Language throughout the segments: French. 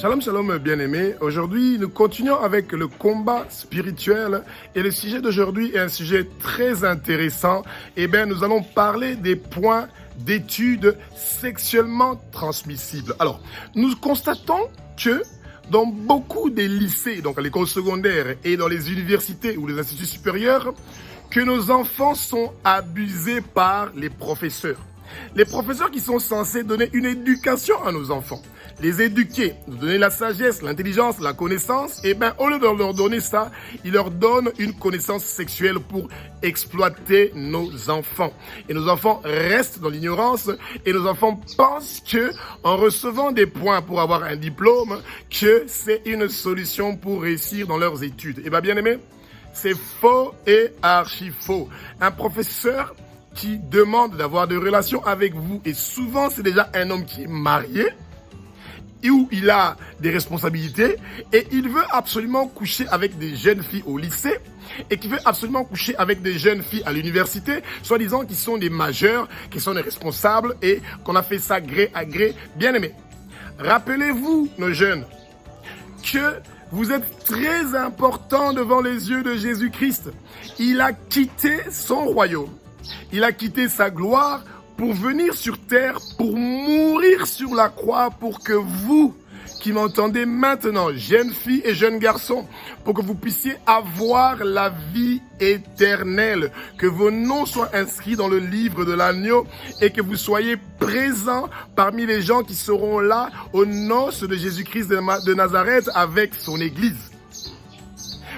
Shalom, shalom, bien-aimés. Aujourd'hui, nous continuons avec le combat spirituel et le sujet d'aujourd'hui est un sujet très intéressant. Nous allons parler des points d'études sexuellement transmissibles. Alors, nous constatons que dans beaucoup des lycées, donc à l'école secondaire et dans les universités ou les instituts supérieurs, que nos enfants sont abusés par les professeurs. Les professeurs qui sont censés donner une éducation à nos enfants, les éduquer, nous donner la sagesse, l'intelligence, la connaissance, au lieu de leur donner ça, ils leur donnent une connaissance sexuelle pour exploiter nos enfants. Et nos enfants restent dans l'ignorance et nos enfants pensent que, en recevant des points pour avoir un diplôme, que c'est une solution pour réussir dans leurs études. Bien aimé, c'est faux et archi faux. Un professeur qui demande d'avoir des relations avec vous, et souvent c'est déjà un homme qui est marié, où il a des responsabilités, et il veut absolument coucher avec des jeunes filles au lycée, et qui veut absolument coucher avec des jeunes filles à l'université, soi-disant qui sont des majeurs, qui sont des responsables, et qu'on a fait ça gré à gré. Bien aimé, rappelez-vous, nos jeunes, que vous êtes très importants devant les yeux de Jésus-Christ. Il a quitté son royaume. Il a quitté sa gloire pour venir sur terre, pour mourir sur la croix, pour que vous, qui m'entendez maintenant, jeunes filles et jeunes garçons, pour que vous puissiez avoir la vie éternelle, que vos noms soient inscrits dans le livre de l'agneau et que vous soyez présents parmi les gens qui seront là aux noces de Jésus-Christ de Nazareth avec son église.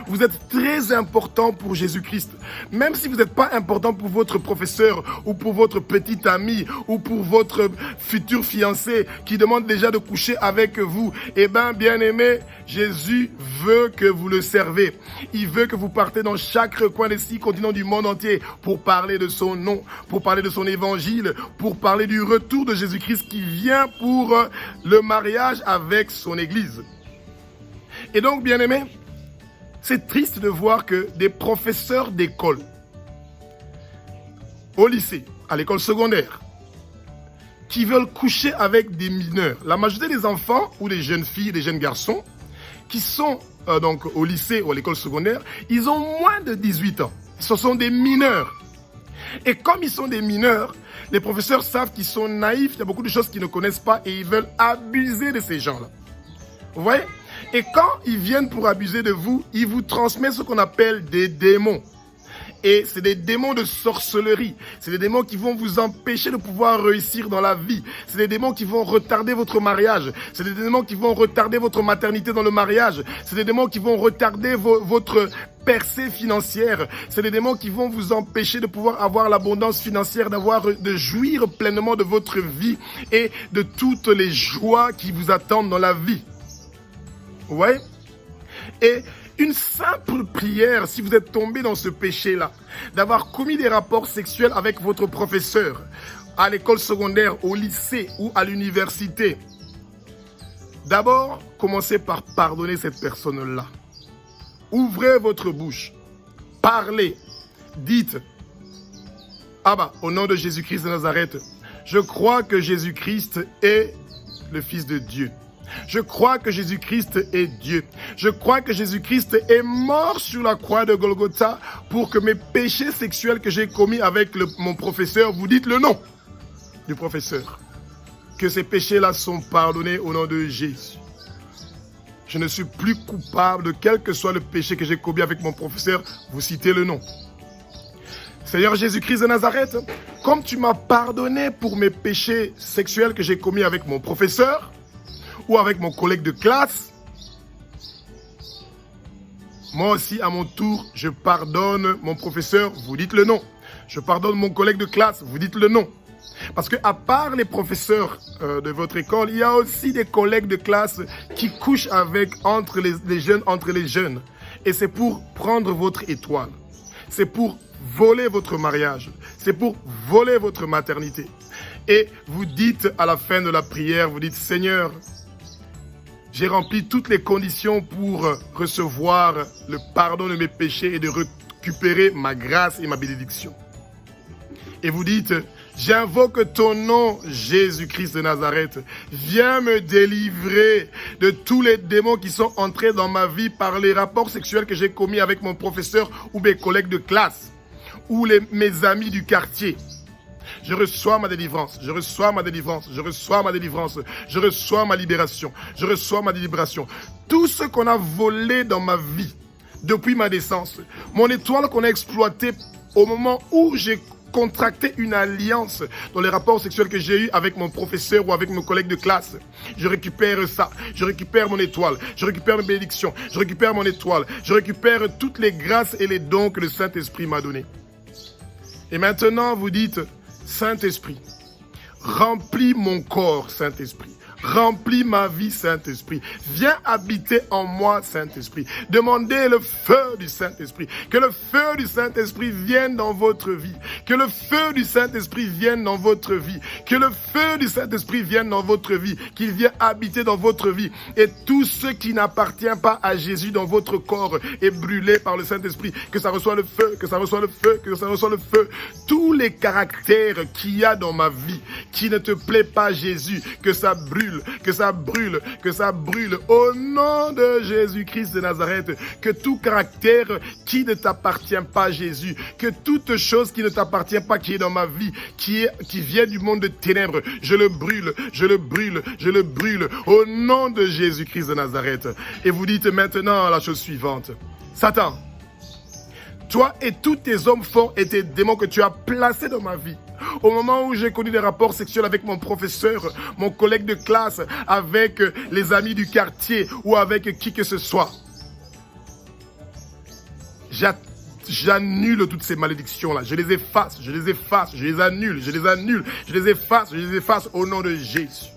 Vous êtes très important pour Jésus-Christ. Même si vous n'êtes pas important pour votre professeur ou pour votre petit ami ou pour votre futur fiancé qui demande déjà de coucher avec vous, bien aimé, Jésus veut que vous le servez. Il veut que vous partez dans chaque coin des 6 continents du monde entier pour parler de son nom, pour parler de son évangile, pour parler du retour de Jésus-Christ qui vient pour le mariage avec son église. Et donc, bien aimé, c'est triste de voir que des professeurs d'école, au lycée, à l'école secondaire, qui veulent coucher avec des mineurs. La majorité des enfants ou des jeunes filles, des jeunes garçons, qui sont donc au lycée ou à l'école secondaire, ils ont moins de 18 ans. Ce sont des mineurs. Et comme ils sont des mineurs, les professeurs savent qu'ils sont naïfs, il y a beaucoup de choses qu'ils ne connaissent pas et ils veulent abuser de ces gens-là. Vous voyez ? Et quand ils viennent pour abuser de vous, ils vous transmettent ce qu'on appelle des démons. Et c'est des démons de sorcellerie. C'est des démons qui vont vous empêcher de pouvoir réussir dans la vie. C'est des démons qui vont retarder votre mariage. C'est des démons qui vont retarder votre maternité dans le mariage. C'est des démons qui vont retarder votre percée financière. C'est des démons qui vont vous empêcher de pouvoir avoir l'abondance financière, de jouir pleinement de votre vie et de toutes les joies qui vous attendent dans la vie. Ouais. Et une simple prière, si vous êtes tombé dans ce péché-là, d'avoir commis des rapports sexuels avec votre professeur, à l'école secondaire, au lycée ou à l'université, d'abord, commencez par pardonner cette personne-là. Ouvrez votre bouche, parlez, dites, au nom de Jésus-Christ de Nazareth, je crois que Jésus-Christ est le Fils de Dieu. Je crois que Jésus-Christ est Dieu. Je crois que Jésus-Christ est mort sur la croix de Golgotha pour que mes péchés sexuels que j'ai commis avec mon professeur, vous dites le nom du professeur. Que ces péchés-là sont pardonnés au nom de Jésus. Je ne suis plus coupable de quel que soit le péché que j'ai commis avec mon professeur. Vous citez le nom. Seigneur Jésus-Christ de Nazareth, comme tu m'as pardonné pour mes péchés sexuels que j'ai commis avec mon professeur, ou avec mon collègue de classe, moi aussi, à mon tour, je pardonne mon professeur, vous dites le nom. Je pardonne mon collègue de classe, vous dites le nom. Parce que à part les professeurs de votre école, il y a aussi des collègues de classe qui couchent entre les jeunes. Et c'est pour prendre votre étoile. C'est pour voler votre mariage. C'est pour voler votre maternité. Et vous dites à la fin de la prière, vous dites, Seigneur, j'ai rempli toutes les conditions pour recevoir le pardon de mes péchés et de récupérer ma grâce et ma bénédiction. Et vous dites, J'invoque ton nom, Jésus-Christ de Nazareth. Viens me délivrer de tous les démons qui sont entrés dans ma vie par les rapports sexuels que j'ai commis avec mon professeur ou mes collègues de classe ou mes amis du quartier. Je reçois ma délivrance, je reçois ma délivrance, je reçois ma délivrance, je reçois ma libération, je reçois ma libération. Tout ce qu'on a volé dans ma vie depuis ma naissance, mon étoile qu'on a exploitée au moment où j'ai contracté une alliance dans les rapports sexuels que j'ai eus avec mon professeur ou avec mes collègues de classe. Je récupère ça, je récupère mon étoile, je récupère mes bénédictions, je récupère mon étoile, je récupère toutes les grâces et les dons que le Saint-Esprit m'a donnés. Et maintenant, vous dites, Saint-Esprit, remplis mon corps, Saint-Esprit. Remplis ma vie, Saint-Esprit. Viens habiter en moi, Saint-Esprit. Demandez le feu du Saint-Esprit. Que le feu du Saint-Esprit vienne dans votre vie. Que le feu du Saint-Esprit vienne dans votre vie. Que le feu du Saint-Esprit vienne dans votre vie. Qu'il vienne habiter dans votre vie. Et tout ce qui n'appartient pas à Jésus dans votre corps est brûlé par le Saint-Esprit. Que ça reçoive le feu, que ça reçoive le feu, que ça reçoive le feu. Tous les caractères qu'il y a dans ma vie qui ne te plaît pas, Jésus, que ça brûle. Que ça brûle, que ça brûle, au nom de Jésus-Christ de Nazareth, que tout caractère qui ne t'appartient pas, Jésus, que toute chose qui ne t'appartient pas, qui est dans ma vie, qui vient du monde de ténèbres, je le brûle, je le brûle, je le brûle, au nom de Jésus-Christ de Nazareth. Et vous dites maintenant la chose suivante, Satan, toi et tous tes hommes forts et tes démons que tu as placés dans ma vie, au moment où j'ai connu des rapports sexuels avec mon professeur, mon collègue de classe, avec les amis du quartier ou avec qui que ce soit, j'annule toutes ces malédictions-là. Je les efface, je les efface, je les annule, je les annule, je les efface au nom de Jésus.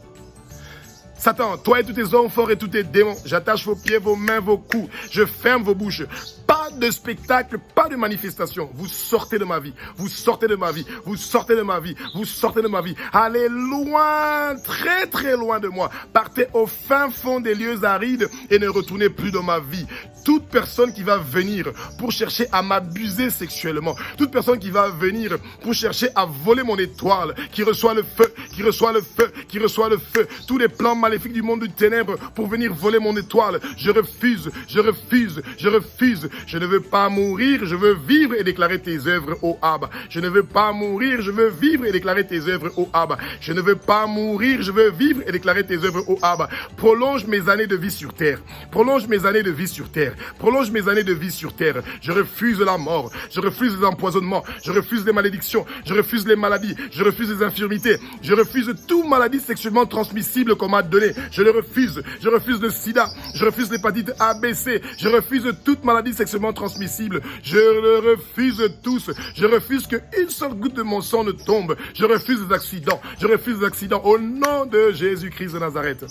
Satan, toi et tous tes hommes forts et tous tes démons, j'attache vos pieds, vos mains, vos coups, je ferme vos bouches. Pas de spectacle, pas de manifestation. Vous sortez de ma vie, vous sortez de ma vie, vous sortez de ma vie, vous sortez de ma vie. Allez loin, très très loin de moi. Partez au fin fond des lieux arides et ne retournez plus dans ma vie. Toute personne qui va venir pour chercher à m'abuser sexuellement, toute personne qui va venir pour chercher à voler mon étoile, qui reçoit le feu, qui reçoit le feu, qui reçoit le feu, tous les plans maléfiques du monde du ténèbre pour venir voler mon étoile, je refuse, je refuse, je refuse. Je ne veux pas mourir, je veux vivre et déclarer tes œuvres, ô Abba. Je ne veux pas mourir, je veux vivre et déclarer tes œuvres, ô Abba. Je ne veux pas mourir, je veux vivre et déclarer tes œuvres, ô Abba. Prolonge mes années de vie sur terre. Prolonge mes années de vie sur terre. Prolonge mes années de vie sur terre. Je refuse la mort. Je refuse les empoisonnements. Je refuse les malédictions. Je refuse les maladies. Je refuse les infirmités. Je refuse toute maladie sexuellement transmissible qu'on m'a donnée. Je le refuse. Je refuse le sida. Je refuse l'hépatite ABC. Je refuse toute maladie sexuellement transmissible. Je le refuse tous. Je refuse qu'une seule goutte de mon sang ne tombe. Je refuse les accidents. Je refuse les accidents au nom de Jésus-Christ de Nazareth.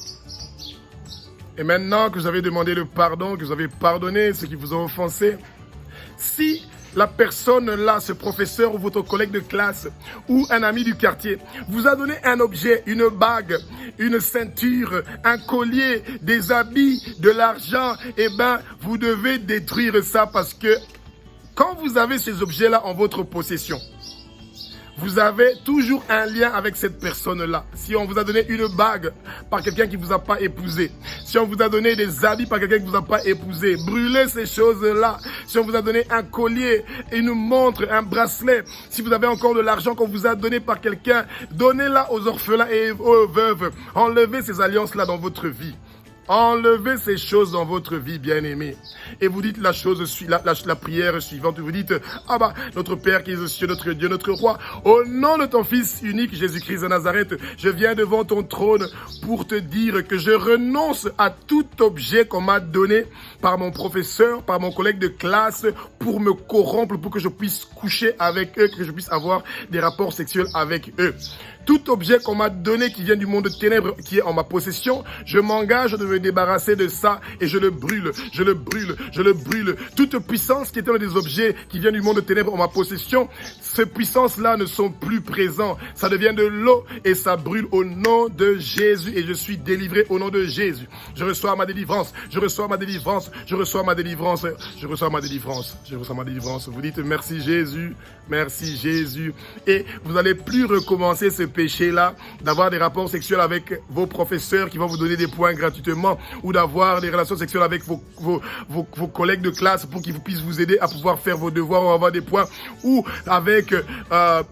Et maintenant que vous avez demandé le pardon, que vous avez pardonné ceux qui vous ont offensé, si la personne là, ce professeur ou votre collègue de classe ou un ami du quartier vous a donné un objet, une bague, une ceinture, un collier, des habits, de l'argent, eh bien, vous devez détruire ça parce que quand vous avez ces objets-là en votre possession, vous avez toujours un lien avec cette personne-là. Si on vous a donné une bague par quelqu'un qui ne vous a pas épousé, si on vous a donné des habits par quelqu'un qui ne vous a pas épousé, brûlez ces choses-là. Si on vous a donné un collier, une montre, un bracelet, si vous avez encore de l'argent qu'on vous a donné par quelqu'un, donnez-la aux orphelins et aux veuves. Enlevez ces alliances-là dans votre vie. Enlevez ces choses dans votre vie, bien-aimés. Et vous dites la prière suivante. Vous dites, ah bah, notre Père qui est aux cieux, notre Dieu, notre Roi, au nom de ton Fils unique, Jésus-Christ de Nazareth, je viens devant ton trône pour te dire que je renonce à tout objet qu'on m'a donné par mon professeur, par mon collègue de classe, pour me corrompre, pour que je puisse coucher avec eux, que je puisse avoir des rapports sexuels avec eux. Tout objet qu'on m'a donné qui vient du monde de ténèbres, qui est en ma possession, je m'engage de me débarrasser de ça et je le brûle, je le brûle, je le brûle. Toute puissance qui était dans des objets qui viennent du monde de ténèbres en ma possession, ces puissances-là ne sont plus présentes. Ça devient de l'eau et ça brûle au nom de Jésus et je suis délivré au nom de Jésus. Je reçois ma délivrance, je reçois ma délivrance, je reçois ma délivrance, je reçois ma délivrance, je reçois ma délivrance. Vous dites merci Jésus, merci Jésus. Et vous n'allez plus recommencer ce péché-là d'avoir des rapports sexuels avec vos professeurs qui vont vous donner des points gratuitement ou d'avoir des relations sexuelles avec vos collègues de classe pour qu'ils puissent vous aider à pouvoir faire vos devoirs ou avoir des points ou avec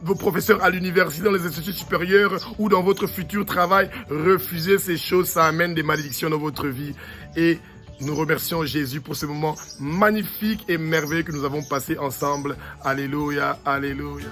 vos professeurs à l'université, dans les instituts supérieurs ou dans votre futur travail. Refusez ces choses, ça amène des malédictions dans votre vie. Et nous remercions Jésus pour ce moment magnifique et merveilleux que nous avons passé ensemble. Alléluia, alléluia.